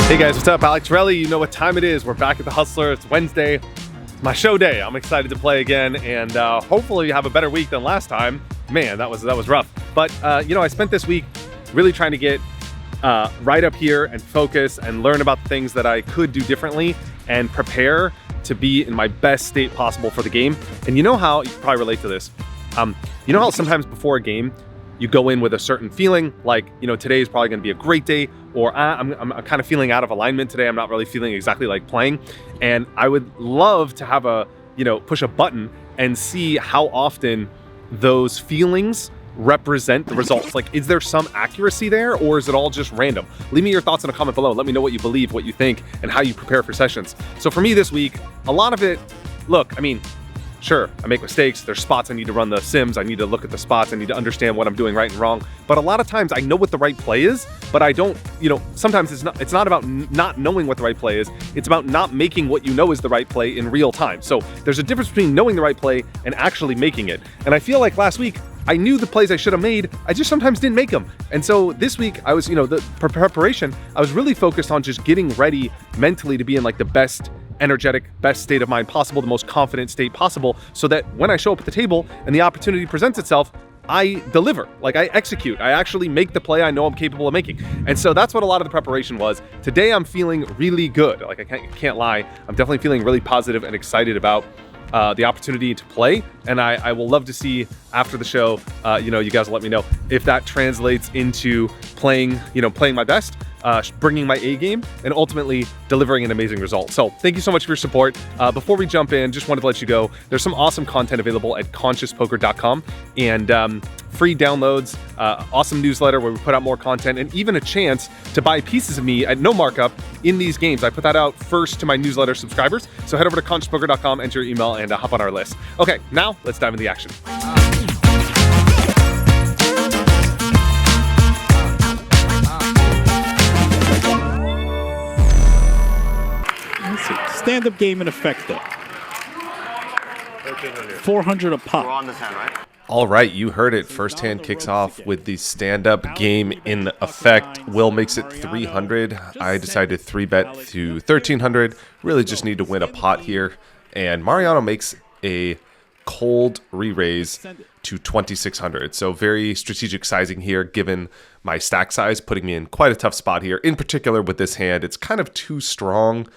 Hey guys, what's up? Alec, Torelli. You know what time it is. We're back at the Hustler. It's Wednesday. It's my show day. I'm excited to play again, and hopefully have a better week than last time. Man, that was rough. But I spent this week really trying to get right up here and focus and learn about the things that I could do differently and prepare to be in my best state possible for the game. And you know how you can probably relate to this. You know how sometimes before a game you go in with a certain feeling, like, today is probably going to be a great day, or I'm kind of feeling out of alignment today. I'm not really feeling exactly like playing. And I would love to have push a button and see how often those feelings represent the results. Like, is there some accuracy there, or is it all just random? Leave me your thoughts in a comment below. Let me know what you believe, what you think, and how you prepare for sessions. So for me this week, a lot of it, sure, I make mistakes. There's spots I need to run the sims. I need to look at the spots. I need to understand what I'm doing right and wrong. But a lot of times I know what the right play is, but I don't, sometimes it's not about not knowing what the right play is. It's about not making what you know is the right play in real time. So there's a difference between knowing the right play and actually making it. And I feel like last week, I knew the plays I should have made. I just sometimes didn't make them. And so this week I was, the preparation, I was really focused on just getting ready mentally to be in like the best energetic, best state of mind possible, the most confident state possible, so that when I show up at the table and the opportunity presents itself, I deliver, like I execute, I actually make the play I know I'm capable of making. And so that's what a lot of the preparation was. Today I'm feeling really good. Like I can't lie. I'm definitely feeling really positive and excited about the opportunity to play, and I will love to see after the show, you guys will let me know if that translates into playing my best, bringing my A game, and ultimately delivering an amazing result. So thank you so much for your support. Before we jump in, just wanted to let you go, there's some awesome content available at consciouspoker.com, and free downloads, awesome newsletter where we put out more content, and even a chance to buy pieces of me at no markup in these games. I put that out first to my newsletter subscribers. So head over to consciouspoker.com, enter your email, and hop on our list. Okay, now let's dive into the action. Stand-up game in effect, though. 400 a pop. We're on this hand, right? All right, you heard it. First hand kicks off with the stand-up game in effect. Will makes it 300. I decided to 3-bet to 1,300. Really just need to win a pot here. And Mariano makes a cold re-raise to 2,600. So very strategic sizing here, given my stack size, putting me in quite a tough spot here. In particular with this hand, it's kind of too strong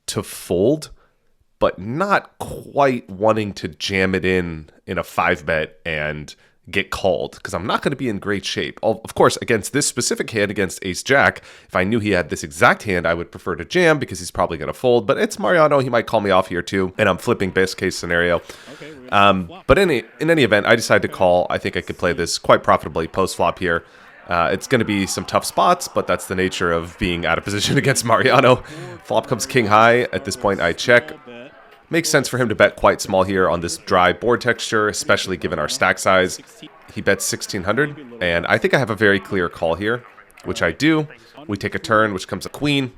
to fold, but not quite wanting to jam it in a 5-bet and get called, because I'm not going to be in great shape. Of course, against this specific hand, against Ace-Jack, if I knew he had this exact hand, I would prefer to jam because he's probably going to fold, but it's Mariano. He might call me off here too, and I'm flipping best case scenario. But in any event, I decided to call. I think I could play this quite profitably post-flop here. It's going to be some tough spots, but that's the nature of being out of position against Mariano. Flop comes king high. At this point, I check. Makes sense for him to bet quite small here on this dry board texture, especially given our stack size. He bets 1,600, and I think I have a very clear call here, which I do. We take a turn, which comes a queen.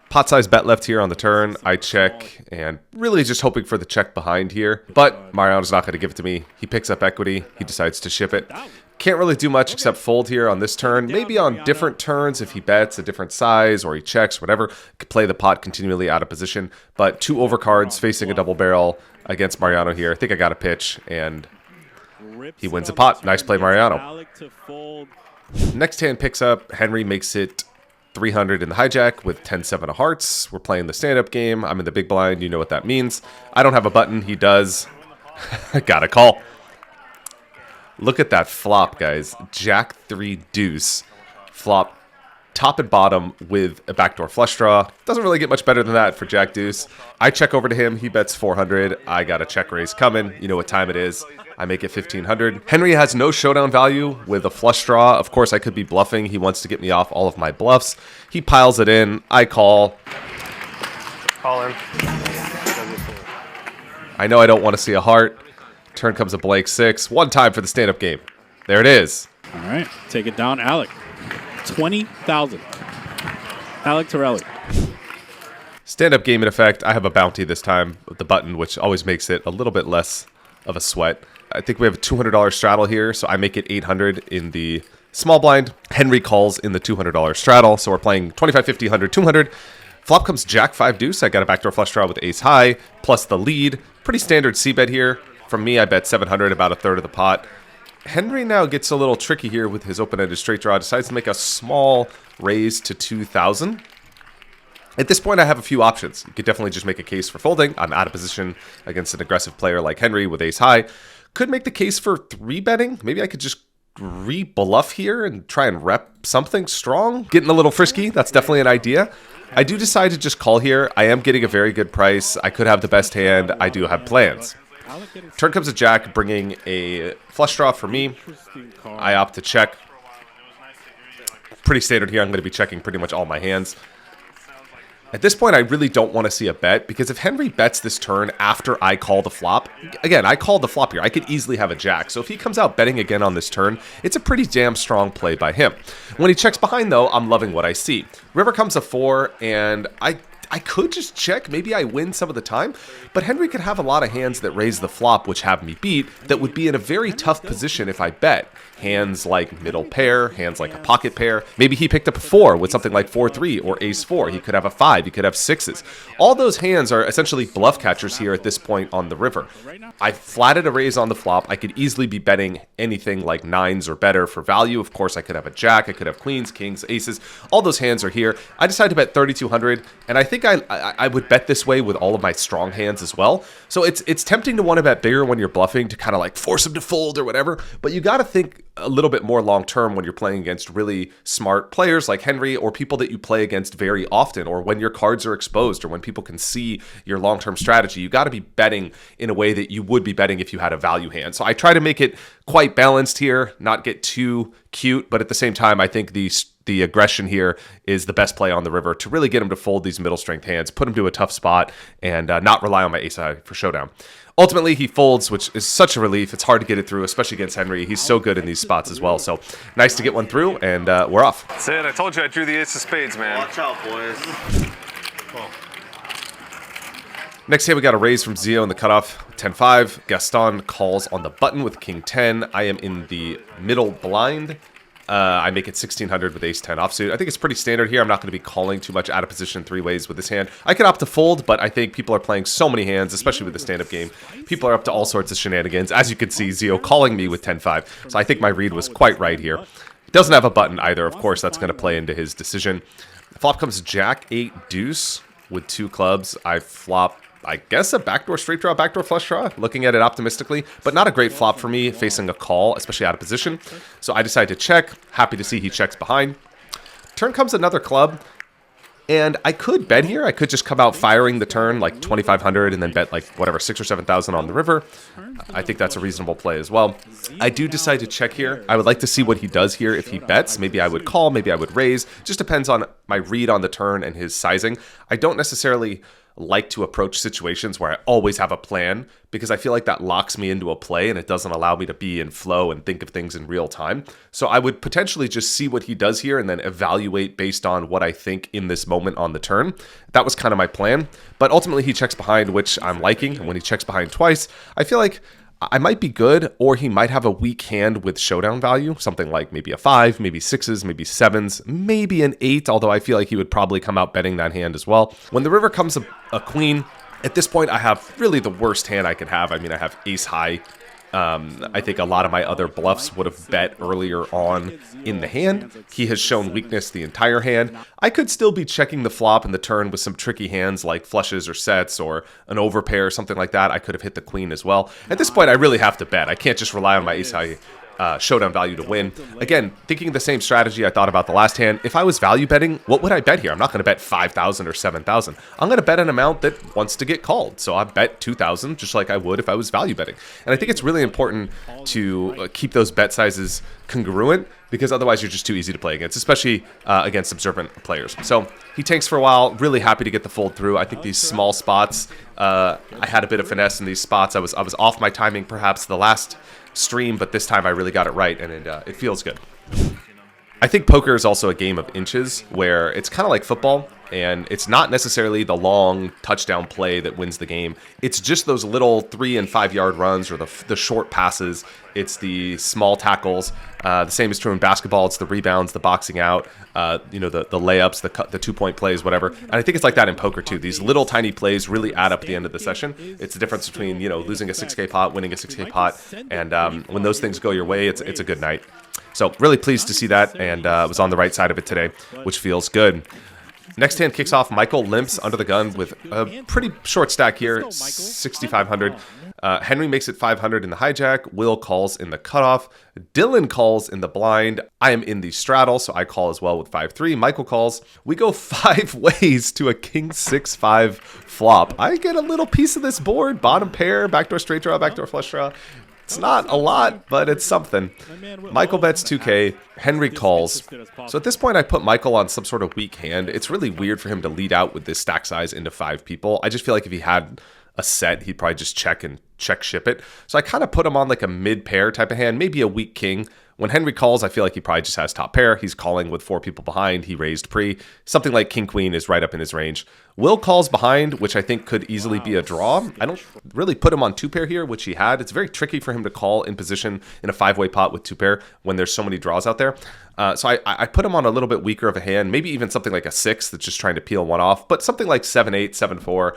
Pot size bet left here on the turn. I check, and really just hoping for the check behind here. But Mariano's not going to give it to me. He picks up equity. He decides to ship it. Can't really do much except fold here on this turn. Maybe on different turns if he bets a different size or he checks, whatever. Could play the pot continually out of position. But 2 overcards facing a double barrel against Mariano here. I think I got a pitch, and he wins the pot. Nice play, Mariano. Next hand picks up. Henry makes it 300 in the hijack with 10-7 of hearts. We're playing the stand-up game. I'm in the big blind. You know what that means. I don't have a button. He does. I got a call. Look at that flop, guys. Jack 3 deuce. Flop top and bottom with a backdoor flush draw. Doesn't really get much better than that for Jack deuce. I check over to him. He bets 400. I got a check raise coming. You know what time it is. I make it 1,500. Henry has no showdown value with a flush draw. Of course, I could be bluffing. He wants to get me off all of my bluffs. He piles it in. I call. Call him. I know I don't want to see a heart. Turn comes a blank 6. One time for the stand-up game. There it is. All right. Take it down, Alec. 20,000. Alec Torelli. Stand-up game in effect. I have a bounty this time with the button, which always makes it a little bit less of a sweat. I think we have a $200 straddle here, so I make it 800 in the small blind. Henry calls in the $200 straddle, so we're playing 25, 50, 100, 200. Flop comes Jack 5 deuce. I got a backdoor flush draw with ace high, plus the lead. Pretty standard c-bet here. From me, I bet 700, about a third of the pot. Henry now gets a little tricky here with his open-ended straight draw. Decides to make a small raise to 2,000. At this point, I have a few options. You could definitely just make a case for folding. I'm out of position against an aggressive player like Henry with ace high. Could make the case for 3-betting. Maybe I could just re-bluff here and try and rep something strong. Getting a little frisky. That's definitely an idea. I do decide to just call here. I am getting a very good price. I could have the best hand. I do have plans. Turn comes a jack, bringing a flush draw for me. I opt to check. Pretty standard here. I'm going to be checking pretty much all my hands. At this point, I really don't want to see a bet, because if Henry bets this turn after I call the flop, again, I called the flop here. I could easily have a jack. So if he comes out betting again on this turn, it's a pretty damn strong play by him. When he checks behind, though, I'm loving what I see. River comes a 4, and I could just check. Maybe I win some of the time, but Henry could have a lot of hands that raise the flop, which have me beat, that would be in a very tough position if I bet. Hands like middle pair, hands like a pocket pair. Maybe he picked up a 4 with something like 4-3 or ace-4. He could have a 5. He could have 6s. All those hands are essentially bluff catchers here at this point on the river. I flatted a raise on the flop. I could easily be betting anything like 9s or better for value. Of course, I could have a jack. I could have queens, kings, aces. All those hands are here. I decided to bet 3,200, and I think I would bet this way with all of my strong hands as well. So it's tempting to want to bet bigger when you're bluffing to kind of like force him to fold or whatever, but you got to think a little bit more long term when you're playing against really smart players like Henry, or people that you play against very often, or when your cards are exposed, or when people can see your long term strategy. You got to be betting in a way that you would be betting if you had a value hand. So I try to make it quite balanced here, not get too cute, but at the same time, I think the aggression here is the best play on the river to really get him to fold these middle strength hands, put him to a tough spot, and not rely on my ace high for showdown. Ultimately, he folds, which is such a relief. It's hard to get it through, especially against Henry. He's so good in these spots as well. So nice to get one through, and we're off. That's it. I told you I drew the ace of spades, man. Watch out, boys. Next hand, we got a raise from Zio in the cutoff, 10-5. Gaston calls on the button with king 10. I am in the middle blind. I make it 1,600 with ace 10 offsuit. I think it's pretty standard here. I'm not going to be calling too much out of position 3 ways with this hand. I could opt to fold, but I think people are playing so many hands, especially with the stand-up game. People are up to all sorts of shenanigans. As you can see, Zio calling me with 10-5. So I think my read was quite right here. Doesn't have a button either. Of course, that's going to play into his decision. Flop comes Jack 8 deuce with 2 clubs. I flop, I guess, a backdoor straight draw, backdoor flush draw, looking at it optimistically, but not a great flop for me facing a call, especially out of position. So I decide to check. Happy to see he checks behind. Turn comes another club, and I could bet here. I could just come out firing the turn like 2,500 and then bet like whatever 6,000 or 7,000 on the river. I think that's a reasonable play as well. I do decide to check here. I would like to see what he does here. If he bets, maybe I would call, maybe I would raise. Just depends on my read on the turn and his sizing. I don't necessarily like to approach situations where I always have a plan, because I feel like that locks me into a play and it doesn't allow me to be in flow and think of things in real time. So I would potentially just see what he does here and then evaluate based on what I think in this moment on the turn. That was kind of my plan, but ultimately he checks behind, which I'm liking. And when he checks behind twice, I feel like I might be good, or he might have a weak hand with showdown value, something like maybe a 5, maybe 6s, maybe 7s, maybe an 8, although I feel like he would probably come out betting that hand as well. When the river comes a queen, at this point I have really the worst hand I could have. I mean, I have ace high. I think a lot of my other bluffs would have bet earlier on in the hand. He has shown weakness the entire hand. I could still be checking the flop and the turn with some tricky hands like flushes or sets or an overpair or something like that. I could have hit the queen as well. At this point, I really have to bet. I can't just rely on my ace high showdown value to win. Again, thinking the same strategy I thought about the last hand. If I was value betting, what would I bet here? I'm not going to bet 5,000 or 7,000. I'm going to bet an amount that wants to get called. So I bet 2,000 just like I would if I was value betting. And I think it's really important to keep those bet sizes congruent, because otherwise you're just too easy to play against, especially against observant players. So he tanks for a while. Really happy to get the fold through. I think these small spots, I had a bit of finesse in these spots. I was off my timing perhaps the last stream, but this time I really got it right, and it feels good. I think poker is also a game of inches, where it's kind of like football. And it's not necessarily the long touchdown play that wins the game. It's just those little 3 and 5 yard runs or the short passes. It's the small tackles. The same is true in basketball. It's the rebounds, the boxing out, the layups, the 2-point plays, whatever. And I think it's like that in poker too. These little tiny plays really add up at the end of the session. It's the difference between, losing a 6K pot, winning a 6K pot. And when those things go your way, it's a good night. So really pleased to see that, and was on the right side of it today, which feels good. Next hand kicks off. Michael limps under the gun with a pretty short stack here, 6,500. Henry makes it 500 in the hijack. Will calls in the cutoff. Dylan calls in the blind. I am in the straddle, so I call as well with 5-3. Michael calls. We go 5 ways to a king 6-5 flop. I get a little piece of this board. Bottom pair, backdoor straight draw, backdoor flush draw. It's not a lot, but it's something. Michael bets 2K. Henry calls. So at this point, I put Michael on some sort of weak hand. It's really weird for him to lead out with this stack size into 5 people. I just feel like if he had a set, he'd probably just check ship it. So I kind of put him on like a mid pair type of hand, maybe a weak king. When Henry calls, I feel like he probably just has top pair. He's calling with 4 people behind. He raised pre. Something like king queen is right up in his range. Will calls behind, which I think could easily be a draw. I don't really put him on 2 pair here, which he had. It's very tricky for him to call in position in a 5-way pot with 2 pair when there's so many draws out there. So I put him on a little bit weaker of a hand, maybe even something like a 6 that's just trying to peel one off, but something like 7-8, 7-4,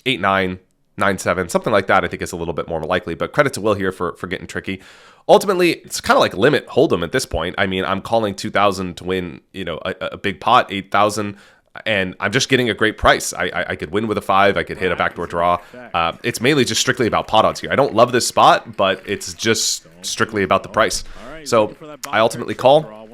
8-9, 9-7, something like that I think is a little bit more likely, but credit to Will here for getting tricky. Ultimately, it's kind of like limit hold'em at this point. I mean, I'm calling 2,000 to win, a big pot, 8,000, and I'm just getting a great price. I could win with a 5. I could hit a backdoor draw. It's mainly just strictly about pot odds here. I don't love this spot, but it's just strictly about the price. So I ultimately call.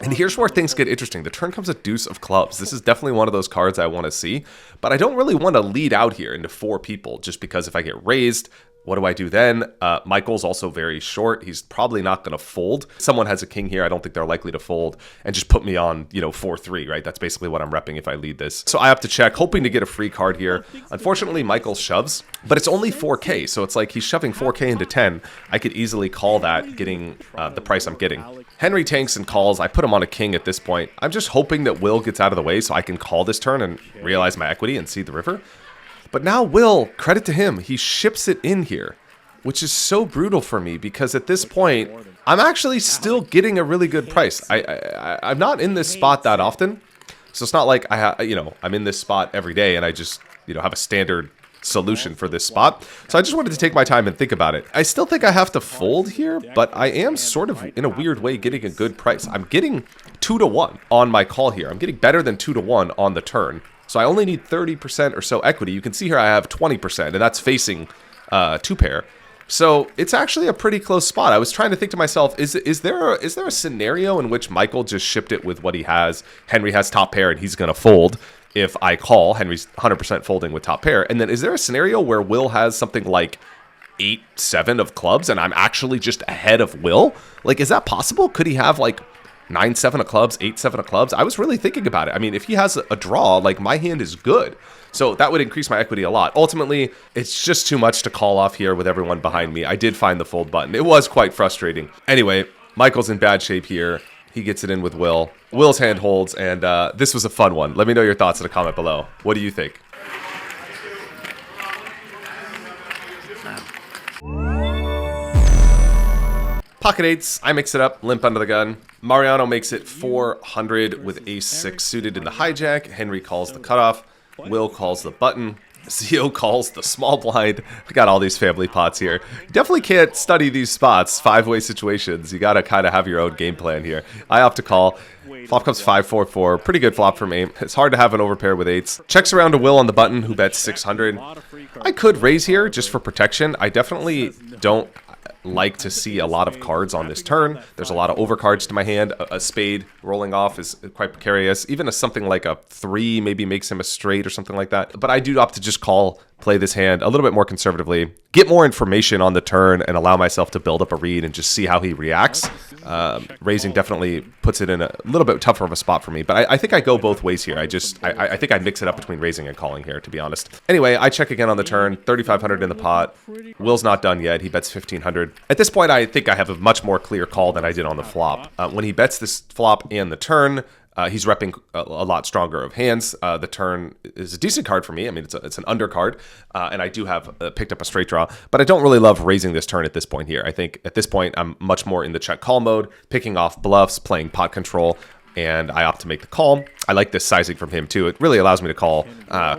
And here's where things get interesting. The turn comes a deuce of clubs. This is definitely one of those cards I want to see, but I don't really want to lead out here into 4 people just because if I get raised, what do I do then? Michael's also very short. He's probably not going to fold. Someone has a king here. I don't think they're likely to fold and just put me on, 4-3, right? That's basically what I'm repping if I lead this. So I have to check, hoping to get a free card here. Unfortunately, Michael shoves, but it's only 4K. So it's like he's shoving 4K into 10. I could easily call that, getting the price I'm getting. Henry tanks and calls. I put him on a king at this point. I'm just hoping that Will gets out of the way so I can call this turn and realize my equity and see the river. But now Will, credit to him, he ships it in here, which is so brutal for me because at this point, I'm actually still getting a really good price. I'm not in this spot that often, so it's not like I'm in this spot every day and I just have a standard solution for this spot. So I just wanted to take my time and think about it. I still think I have to fold here, but I am sort of in a weird way getting a good price. I'm getting 2-1 on my call here. I'm getting better than 2-1 on the turn. So I only need 30% or so equity. You can see here I have 20%, and that's facing 2 pair. So it's actually a pretty close spot. I was trying to think to myself, is there a scenario in which Michael just shipped it with what he has? Henry has top pair, and he's going to fold. If I call, Henry's 100% folding with top pair. And then is there a scenario where Will has something like 8-7 of clubs, and I'm actually just ahead of Will? Like, is that possible? Could he have like 9-7 of clubs, 8-7 of clubs? I was really thinking about it. I mean, if he has a draw, like my hand is good. So that would increase my equity a lot. Ultimately, it's just too much to call off here with everyone behind me. I did find the fold button. It was quite frustrating. Anyway, Michael's in bad shape here. He gets it in with Will. Will's hand holds, and this was a fun one. Let me know your thoughts in a comment below. What do you think? Pocket eights, I mix it up, limp under the gun. Mariano makes it 400 with ace-6 suited in the hijack. Henry calls the cutoff. Will calls the button. Zio calls the small blind. We got all these family pots here. You definitely can't study these spots, 5-way situations. You gotta kind of have your own game plan here. I opt to call. Flop comes 5-4-4. Pretty good flop for me. It's hard to have an overpair with eights. Checks around to Will on the button, who bets 600. I could raise here just for protection. I definitely don't like to see a lot of cards on this turn. There's a lot of overcards to my hand. A spade rolling off is quite precarious. Even something like a 3 maybe makes him a straight or something like that. But I do opt to just call, play this hand a little bit more conservatively, get more information on the turn, and allow myself to build up a read and just see how he reacts. Raising definitely puts it in a little bit tougher of a spot for me, but I think I go both ways here. I think I mix it up between raising and calling here, to be honest. Anyway, I check again on the turn, 3,500 in the pot. Will's not done yet. He bets 1,500. At this point, I think I have a much more clear call than I did on the flop. When he bets this flop and the turn, He's repping a lot stronger of hands. The turn is a decent card for me. I mean, it's an undercard, and I do have picked up a straight draw, but I don't really love raising this turn at this point here. I think at this point, I'm much more in the check call mode, picking off bluffs, playing pot control, and I opt to make the call. I like this sizing from him too. It really allows me to call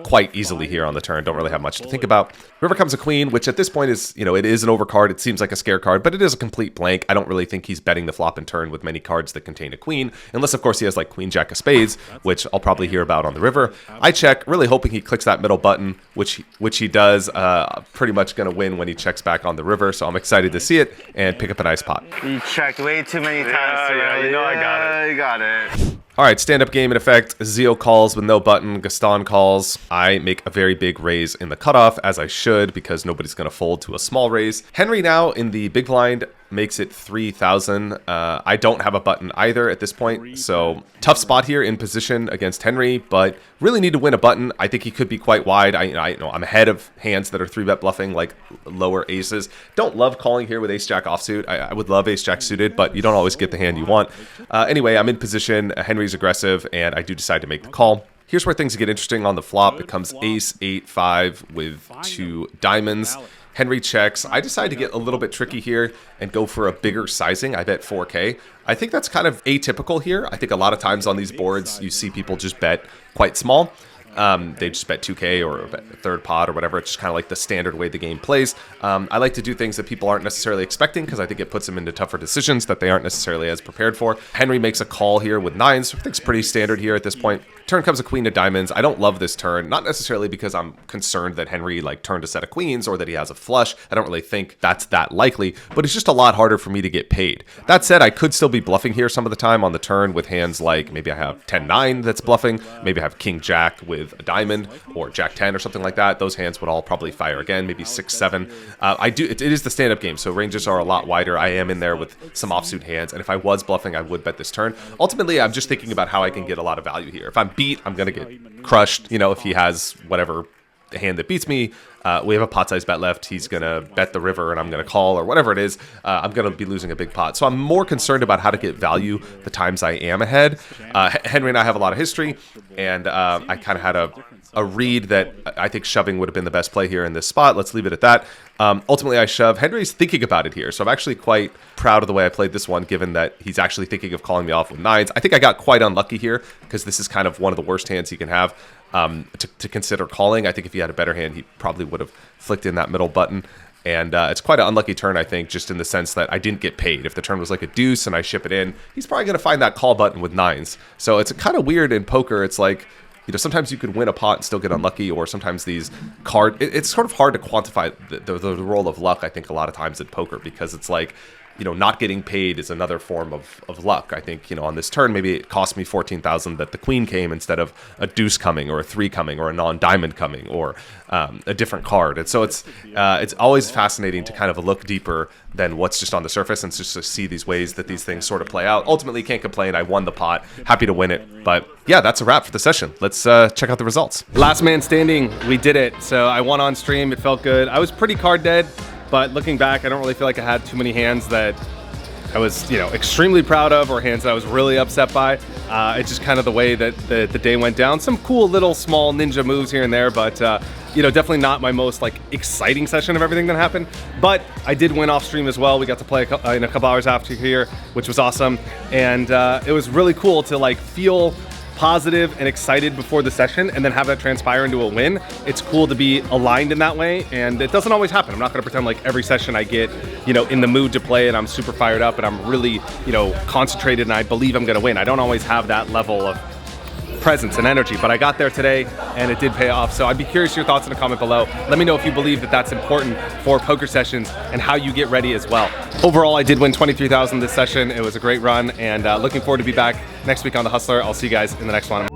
quite easily here on the turn. Don't really have much to think about. River comes a queen, which at this point is, it is an overcard. It seems like a scare card, but it is a complete blank. I don't really think he's betting the flop and turn with many cards that contain a queen, unless of course he has like queen jack of spades, which I'll probably hear about on the river. I check, really hoping he clicks that middle button, which he does. Pretty much going to win when he checks back on the river, so I'm excited to see it and pick up a nice pot. You checked way too many times. Yeah, you know I got it. You got it. All right, stand-up game in effect. Zio calls with no button. Gaston calls. I make a very big raise in the cutoff, as I should, because nobody's going to fold to a small raise. Henry now in the big blind makes it 3,000. I don't have a button either at this point, so tough spot here in position against Henry, but really need to win a button. I think he could be quite wide. I'm ahead of hands that are 3-bet bluffing, like lower aces. Don't love calling here with ace-jack offsuit. I would love ace-jack suited, but you don't always get the hand you want. Anyway, I'm in position. Henry's aggressive, and I do decide to make the call. Here's where things get interesting on the flop. It comes ace, 8, 5 with 2 diamonds. Henry checks. I decide to get a little bit tricky here and go for a bigger sizing. I bet 4K. I think that's kind of atypical here. I think a lot of times on these boards, you see people just bet quite small. They just bet 2K or a third pot or whatever. It's just kind of like the standard way the game plays. I like to do things that people aren't necessarily expecting because I think it puts them into tougher decisions that they aren't necessarily as prepared for. Henry makes a call here with 9s. I think it's pretty standard here at this point. Turn comes a queen of diamonds. I don't love this turn, not necessarily because I'm concerned that Henry turned a set of queens or that he has a flush. I don't really think that's that likely, but it's just a lot harder for me to get paid. That said, I could still be bluffing here some of the time on the turn with hands like maybe I have 10-9 that's bluffing, maybe I have king-jack with a diamond or jack-10 or something like that. Those hands would all probably fire again, maybe 6-7. It is the stand-up game, so ranges are a lot wider. I am in there with some offsuit hands, and if I was bluffing, I would bet this turn. Ultimately, I'm just thinking about how I can get a lot of value here. If I'm beat, I'm going to get crushed. If he has whatever hand that beats me, we have a pot size bet left. He's going to bet the river and I'm going to call or whatever it is. I'm going to be losing a big pot. So I'm more concerned about how to get value the times I am ahead. Henry and I have a lot of history, and I kind of had a read that I think shoving would have been the best play here in this spot. Let's leave it at that. Ultimately, I shove. Henry's thinking about it here, so I'm actually quite proud of the way I played this one, given that he's actually thinking of calling me off with 9s. I think I got quite unlucky here because this is kind of one of the worst hands he can have to consider calling. I think if he had a better hand, he probably would have flicked in that middle button. And it's quite an unlucky turn, I think, just in the sense that I didn't get paid. If the turn was like a deuce and I ship it in, he's probably going to find that call button with 9s. So it's kind of weird in poker. It's like, sometimes you could win a pot and still get unlucky, or sometimes these it's sort of hard to quantify the role of luck, I think, a lot of times in poker, because it's like, not getting paid is another form of luck. I think, on this turn, maybe it cost me 14,000 that the queen came instead of a deuce coming or a 3 coming or a non-diamond coming or a different card. And so it's always fascinating to kind of look deeper than what's just on the surface and just to see these ways that these things sort of play out. Ultimately, can't complain. I won the pot. Happy to win it. But yeah, that's a wrap for the session. Let's check out the results. Last man standing. We did it. So I won on stream. It felt good. I was pretty card dead. But looking back, I don't really feel like I had too many hands that I was, extremely proud of, or hands that I was really upset by. It's just kind of the way that the day went down. Some cool little small ninja moves here and there, but definitely not my most exciting session of everything that happened. But I did win off stream as well. We got to play in a couple hours after here, which was awesome, and it was really cool to feel positive and excited before the session and then have that transpire into a win. It's cool to be aligned in that way, and it doesn't always happen. I'm not going to pretend like every session I get, in the mood to play and I'm super fired up and I'm really, concentrated and I believe I'm going to win. I don't always have that level of presence and energy, but I got there today and it did pay off. So I'd be curious your thoughts in a comment below. Let me know if you believe that that's important for poker sessions and how you get ready as well. Overall, I did win 23,000 this session. It was a great run, and looking forward to be back next week on The Hustler. I'll see you guys in the next one.